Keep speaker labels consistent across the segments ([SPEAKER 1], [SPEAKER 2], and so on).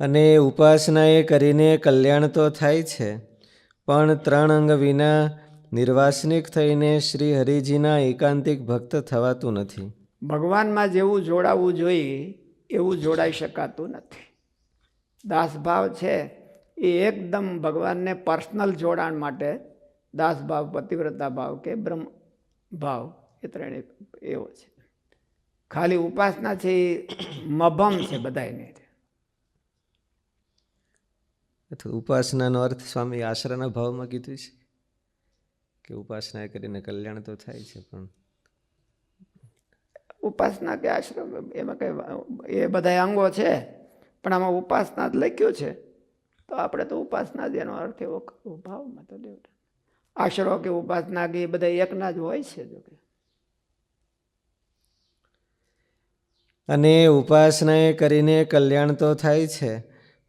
[SPEAKER 1] અને ઉપાસના એ કરીને કલ્યાણ તો થાય છે, પણ 3 અંગ વિના નિર્વાસનિક થઈને શ્રી હરિજીના એકાંતિક ભક્ત થવાતું નથી.
[SPEAKER 2] ભગવાનમાં જેવું જોડાવું જોઈએ એવું જોડાઈ શકાતું નથી. દાસભાવ છે એ એકદમ ભગવાનને પર્સનલ જોડાણ માટે દાસભાવ, પતિવ્રતા ભાવ કે બ્રહ્મ ભાવ એ ત્રણેય એવો છે. ખાલી ઉપાસના છે એ મભમ છે બધાને.
[SPEAKER 1] ઉપાસનાનો અર્થ સ્વામી આશરાના ભાવમાં કીધું છે કે ઉપાસના કરીને કલ્યાણ તો થાય છે, પણ
[SPEAKER 2] ઉપાસના કે આશ્રમ એમાં કઈ એ બધા અંગો છે, પણ આમાં ઉપાસના જ લખ્યું છે તો આપણે તો ઉપાસના જ એનો અર્થ એવો ભાવમાં તો દેવતા આશરો કે ઉપાસના કે એ બધા એકના જ હોય છે. જો કે
[SPEAKER 1] અને ઉપાસના એ કરીને કલ્યાણ તો થાય છે,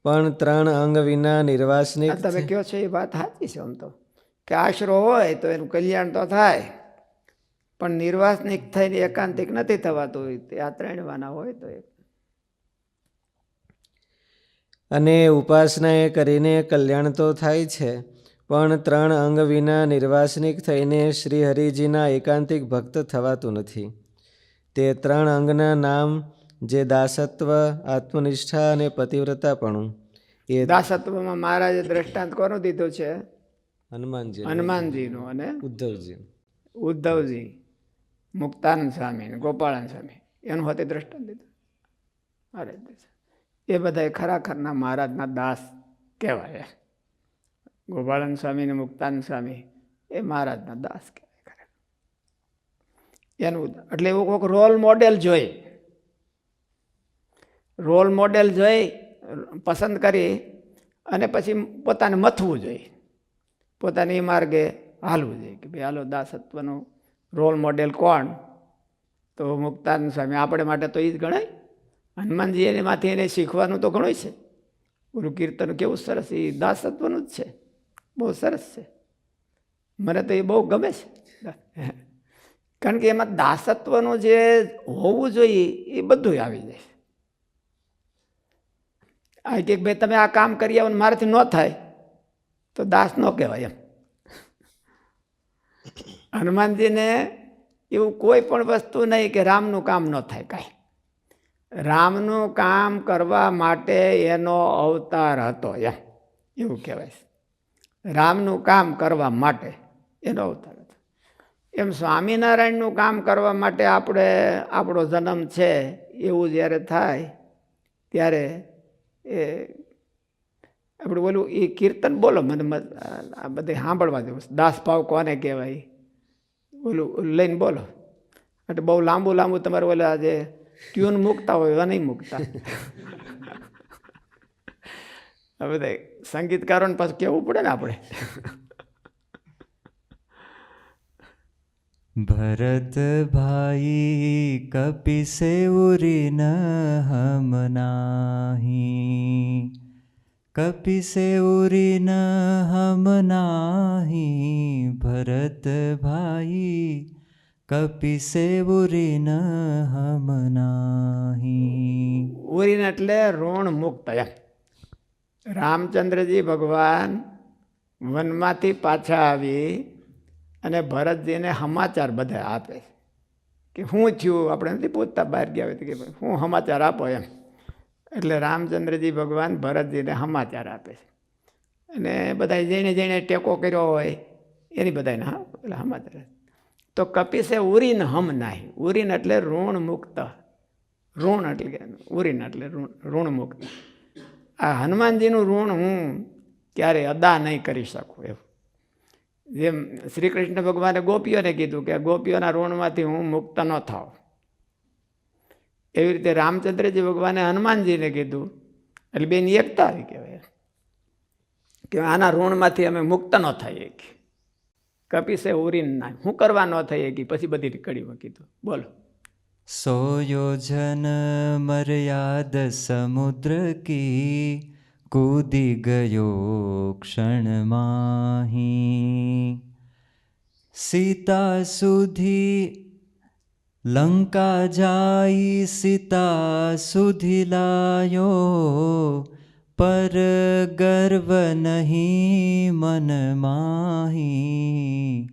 [SPEAKER 1] પણ 3 અંગ વિના નિર્વાસનિક.
[SPEAKER 2] તમે કહો છો એ વાત સાચી છે. આમ તો કે આશરો હોય તો એનું કલ્યાણ તો થાય, પણ નિર્વાસનિક થઈને એકાંતિક નથી થવાતું. આ 3 વાના હોય તો
[SPEAKER 1] અને ઉપાસના એ કરીને કલ્યાણ તો થાય છે, પણ 3 અંગ વિના નિર્વાસનિક થઈને શ્રી હરિજીના એકાંતિક ભક્ત થવાતું નથી. તે 3 અંગના નામ જે દાસત્વ, આત્મનિષ્ઠા અને પતિવ્રતાપણું. એ
[SPEAKER 2] દાસત્વમાં મહારાજે દ્રષ્ટાંત કોનું દીધું છે? હનુમાનજીનું અને ઉદ્ધવજી, મુક્તાનંદ સ્વામી, ગોપાળાનંદ સ્વામી, એનું હોતે દ્રષ્ટાંત દીધું. અરે એ બધા ખરાખરના મહારાજના દાસ કહેવાય. ગોપાળાનંદ સ્વામી ને મુક્તાનંદ સ્વામી એ મહારાજના દાસ કહેવાય. એનું એટલે એવું કોઈક રોલ મોડેલ જોઈ, રોલ મોડેલ જોઈ પસંદ કરી અને પછી પોતાને મથવું જોઈએ, પોતાને એ માર્ગે હાલવું જોઈએ કે ભાઈ હાલો દાસત્વનું રોલ મોડેલ કોણ? તો મુક્તાનંદ સ્વામી. આપણે માટે તો એ જ ગણાય. હનુમાનજી એમાંથી એને શીખવાનું તો ઘણું છે. ગુરુ કીર્તન કેવું સરસ, એ દાસત્વનું જ છે, બહુ સરસ છે. મને તો એ બહુ ગમે છે, કારણ કે એમાં દાસત્વનું જે હોવું જોઈએ એ બધું આવી જાય. આ કે ભાઈ તમે આ કામ કરી આવો મારાથી ન થાય તો દાસ ન કહેવાય એમ. હનુમાનજીને એવું કોઈ પણ વસ્તુ નહીં કે રામનું કામ ન થાય. કાંઈ રામનું કામ કરવા માટે એનો અવતાર હતો એમ, એવું કહેવાય. રામનું કામ કરવા માટે એનો અવતાર હતો. એમ સ્વામિનારાયણનું કામ કરવા માટે આપણો જન્મ છે એવું જ્યારે થાય ત્યારે એ આપણે બોલું એ કીર્તન બોલો, મને આ બધે સાંભળવા જેવું. દાસભાવ કોને કહેવાય બોલું લઈને બોલો. એટલે બહુ લાંબુ તમારે ઓલા જે ટ્યુન મૂકતા હોય એવા નહીં મૂકતા. આ બધા સંગીતકારોને પાછું કહેવું પડે ને આપણે.
[SPEAKER 3] ભરત ભાઈ કપિસે ઉરિન હમ નાહી, કપિસે ઉરિન હમ નાહી, ભરત ભાઈ કપિસે ઉરિન હમ નાહી.
[SPEAKER 2] ઉરિન એટલે ઋણ મુક્ત એમ. રામચંદ્રજી ભગવાન વનમાંથી પાછા આવી અને ભરતજીને સમાચાર બધા આપે કે શું થયું. આપણે નથી પૂછતા બહાર ગયા હોય તો કે હું સમાચાર આપો એમ. એટલે રામચંદ્રજી ભગવાન ભરતજીને સમાચાર આપે છે અને બધા જેણે ટેકો કર્યો હોય એની બધાને એટલે સમાચાર. તો કપિસે ઉરીન હમ નાહી. ઉરીન એટલે ઋણ મુક્ત. ઋણ એટલે ઉરીન એટલે ઋણ મુક્ત. આ હનુમાનજીનું ઋણ હું ક્યારે અદા નહીં કરી શકું એવું. જેમ શ્રી કૃષ્ણ ભગવાને ગોપીઓને કીધું કે ગોપીઓના ઋણમાંથી હું મુક્ત ન થાવ, એવી રીતે રામચંદ્રજી ભગવાને હનુમાનજીને કીધું. એટલે બેની એકતા આવી કહેવાય કે આના ઋણમાંથી અમે મુક્ત ન થઈએ. કપિસે ઉરીન ના હું કરવા ન થઈએ કે પછી બધી કડીમાં કીધું. બોલો.
[SPEAKER 3] 100 યોજન મર્યાદ સમુદ્ર કી, કૂદી ગયો ક્ષણ માહી. સીતા સુધી લંકા જાઈ, સીતા સુધી લાયો, પર ગર્વ નહીં મન માહી,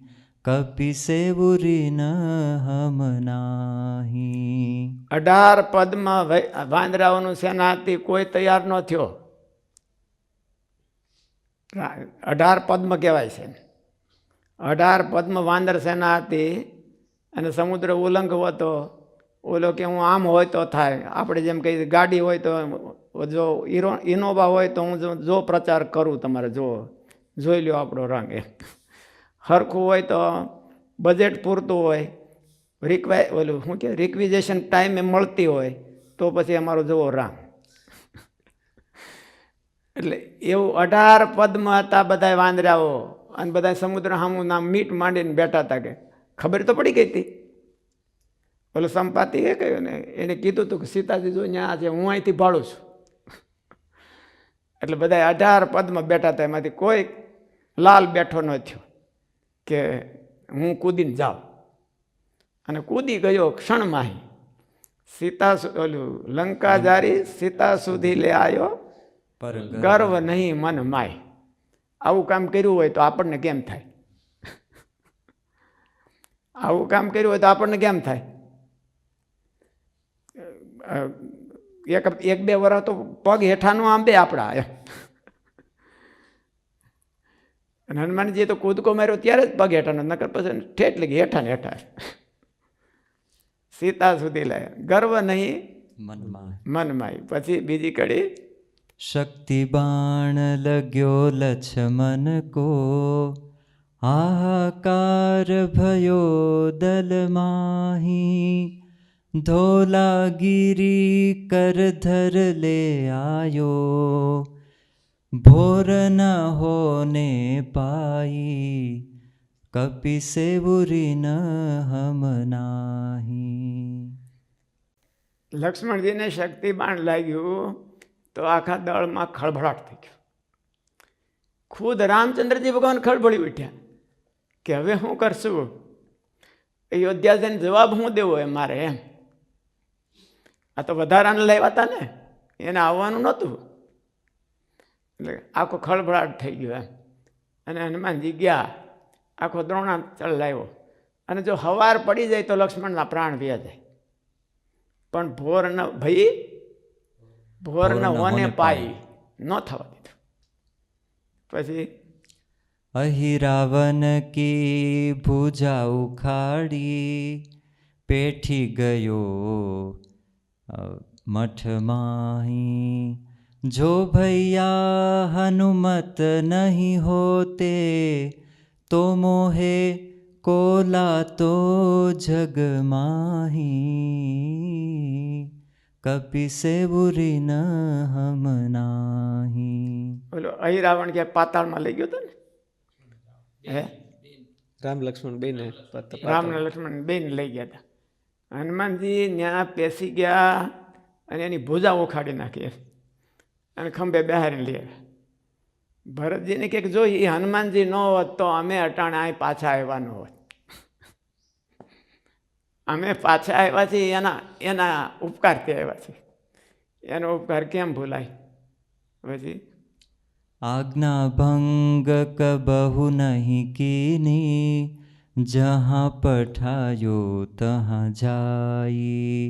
[SPEAKER 3] કપિસે બુરી ન હમ નાહી.
[SPEAKER 2] 18 પદમાં વાંદરાઓનું સેનાપતિ કોઈ તૈયાર ન થયો. 18 પદમાં કહેવાય છે. 18 પદમાં વાંદર સેના હતી અને સમુદ્ર ઉલ્લંઘવો હતો. ઓલો કે હું આમ હોય તો થાય. આપણે જેમ કહીએ ગાડી હોય તો જો ઇનોવા હોય તો હું જો પ્રચાર કરું, તમારે જોઈ લ્યો આપણો રંગ. એ સરખું હોય તો બજેટ પૂરતું હોય, ઓલું શું કે રિક્વિઝેશન ટાઈમે મળતી હોય તો પછી અમારો જોવો રંગ. એટલે એવું 18 પદમાં હતા બધા વાંદરાઓ અને બધા સમુદ્ર સામું નામ મીટ માંડીને બેઠા હતા. કે ખબર તો પડી ગઈ હતી. ઓલો સંપાતિ એ કહ્યું ને, એને કીધું હતું કે સીતાજી જો ત્યાં છે, હું અહીંથી ભાડું છું. એટલે બધા 18 પદમાં બેઠા હતા. એમાંથી કોઈ લાલ બેઠો ન થયો કે હું કૂદીને જાઉં. અને કૂદી ગયો ક્ષણમાં. સીતા ઓલું લંકા જારી સીતા સુધી લે આવ્યો,
[SPEAKER 3] પર
[SPEAKER 2] ગર્વ નહીં મન માય. આવું કામ કર્યું હોય તો આપણને કેમ થાય? આવું કામ કર્યું હોય તો આપણને કેમ થાય? એક બે વર્ષ તો પગ હેઠાનું આંબે આપણા. અને હનુમાનજીએ તો કૂદકો માર્યો ત્યારે જ પગ હેઠાનો, નકર પછી ઠેઠ લગી હેઠા ને હેઠા. સીતા સુધી લાયા, ગર્વ નહીં મનમાં. પછી બીજી કડી,
[SPEAKER 3] શક્તિ બાણ લગ્યો લક્ષ્મણ કો, હાહાકાર ભયો દલ માહી, ધોલાગીરી કરધર લે આયો, ભોર ન હોને પાઈ, કપિસે બુરી ન હમ નાહી.
[SPEAKER 2] લક્ષ્મણજીને શક્તિ બાણ લાગ્યું તો આખા દળમાં ખળભળાટ થઈ ગયો. ખુદ રામચંદ્રજી ભગવાન ખળભળી ઉઠ્યા કે હવે શું કરશું? અયોધ્યા જઈને જવાબ શું દેવો એમ મારે? એમ આ તો વધારાને લાવ્યા હતા ને, એને આવવાનું નહોતું. એટલે આખો ખળભળાટ થઈ ગયો એમ. અને હનુમાનજી ગયા, આખો દ્રોણાચળ લાવ્યો. અને જો હવાર પડી જાય તો લક્ષ્મણના પ્રાણ વ્યા જાય. પણ ભોર ન ભાઈ, ભોર ન હોને પાઈ ન થવા દીધું. પછી
[SPEAKER 3] અહી રાવણ કી ભુજા ઉખાડી, પેઠી ગયો મઠ માહી, જો ભૈયા હનુમત નહીં હોતે, તો મોહે કોલા તો જગ માહી, કપિસે બુરી ન હમ નાહી.
[SPEAKER 2] ઓલો અહીં રાવણ ક્યાં પાતાળમાં લઈ ગયો હતો ને, હે
[SPEAKER 1] રામ લક્ષ્મણ બેને
[SPEAKER 2] રામ ને લક્ષ્મણ બેન લઈ ગયા હતા. હનુમાનજી ત્યાં પેસી ગયા અને એની ભુજા ઉખાડી નાખી અને ખંભે બેહારીને લઈ આવ્યા. ભરતજીને કે જો એ હનુમાનજી ન હોત તો અમે અટાણે અહીં પાછા આવ્યા ન હોત. અમે પાછા આવ્યા છીએ એના ઉપકારથી આવ્યા છીએ. એનો ઉપકાર કેમ ભૂલાય? પછી
[SPEAKER 3] આજ્ઞા ભંગ કબહુ નહીં કીની, જहाँ પઠાયો તहाँ જાઈ,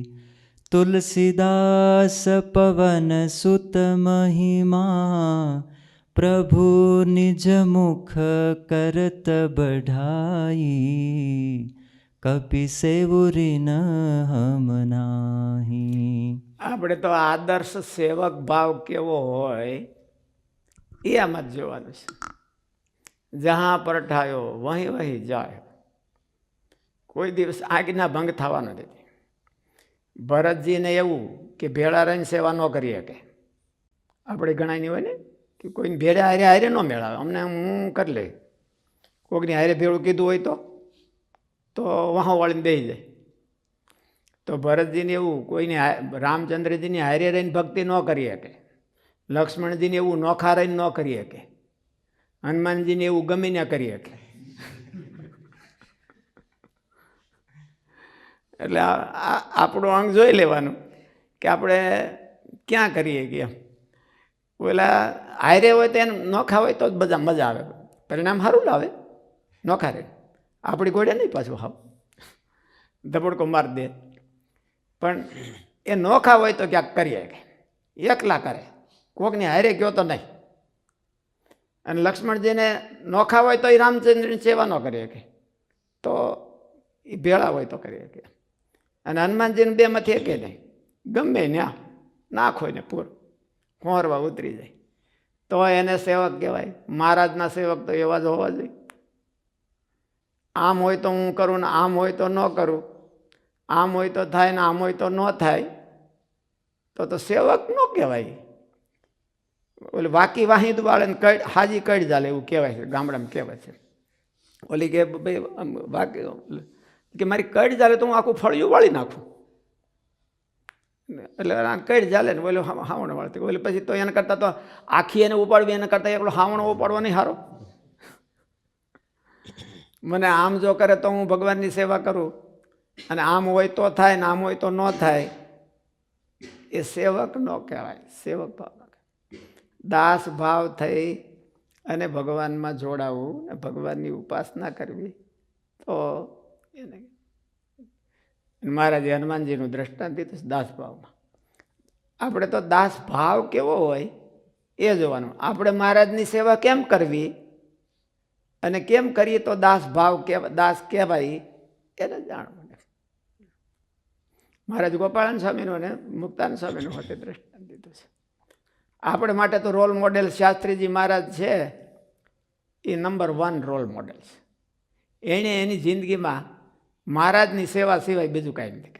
[SPEAKER 3] તુલસીદાસ પવન સુત મહિમા, પ્રભુ નિજ મુખ કરત બઢાઈ, કપિસે બુરી ન હમ નાહી.
[SPEAKER 2] આપણે તો આદર્શ સેવક ભાવ કેવો હોય એ આમાં જ જોવાનું છે. જહાં પરઠાયો વહીં વહીં જાય. કોઈ દિવસ આજ્ઞા ભંગ થવા નથી. ભરતજીને એવું કે ભેળા રહીને સેવા ન કરી શકે. આપણે ગણાયની હોય ને કે કોઈને ભેળા હારે હારે ન મેળાવે, અમને હું કરી લે. કોઈકની હારે ભેળું કીધું હોય તો વાહો વાળીને બેસી જાય. તો ભરતજીને એવું કોઈને રામચંદ્રજીની હારે રહીને ભક્તિ ન કરી શકે, લક્ષ્મણજીને એવું નોખા રહીને ન કરી શકે, હનુમાનજીને એવું ગમે ન કરી શકે. એટલે આપણું અંગ જોઈ લેવાનું કે આપણે ક્યાં કરીએ કે એમ. ઓલા હારે હોય તો એને નોખા હોય તો જ બધા મજા આવે, પરિણામ સારું લાવે. નોખા રે આપણી ઘોડે નહીં પાછું હાવ ધબડકો મારી દે. પણ એ નોખા હોય તો ક્યાંક કરીએ કે એકલા કરે, કોકની હારે ગયો તો નહીં. અને લક્ષ્મણજીને નોખા હોય તો એ રામચંદ્રની સેવા ન કરી શકે, તો એ ભેળા હોય તો કરી શકે. અને હનુમાનજીને બેમાંથી એકે નહીં, ગમે ત્યાં નાખો ને પૂર ખોરવા ઉતરી જાય તો એને સેવક કહેવાય. મહારાજના સેવક તો એવા જ હોવા જોઈએ. આમ હોય તો હું કરું ને આમ હોય તો ન કરું, આમ હોય તો થાય ને આમ હોય તો ન થાય, તો સેવક ન કહેવાય. ઓલી વાકી વાહિદ વાળે ને કઈ હાજી કઈ ચાલે એવું કહેવાય છે, ગામડામાં કહેવાય છે. ઓલી કે ભાઈ વાકી કે મારી કઈ ચાલે તો હું આખું ફળિયું વાળી નાખું, એટલે કઈ ચાલે ને બોલે હાવણ વાળતી. ઓલી પછી તો એના કરતાં તો આખી એને ઉપાડવી, એના કરતાં એકલો હાવણો ઉપાડવો નહીં સારો. મને આમ જો કરે તો હું ભગવાનની સેવા કરું, અને આમ હોય તો થાય ને આમ હોય તો ન થાય, એ સેવક ન કહેવાય. સેવક ભાવ ન કહેવાય. દાસ ભાવ થઈ અને ભગવાનમાં જોડાવું ને ભગવાનની ઉપાસના કરવી, તો એને મહારાજે હનુમાનજીનું દ્રષ્ટાંત દીધું દાસ ભાવમાં. આપણે તો દાસ ભાવ કેવો હોય એ જોવાનું. આપણે મહારાજની સેવા કેમ કરવી અને કેમ કરીએ તો દાસ ભાવ દાસ કહેવાય એને જાણવું. મહારાજ ગોપાળાન સ્વામીનું અને મુક્તાન સ્વામીનું હોતે દ્રષ્ટાંત દીધું છે. આપણે માટે તો રોલ મોડેલ શાસ્ત્રીજી મહારાજ છે, એ નંબર 1 રોલ મોડેલ છે. એણે એની જિંદગીમાં મહારાજની સેવા સિવાય બીજું કાંઈ નથી.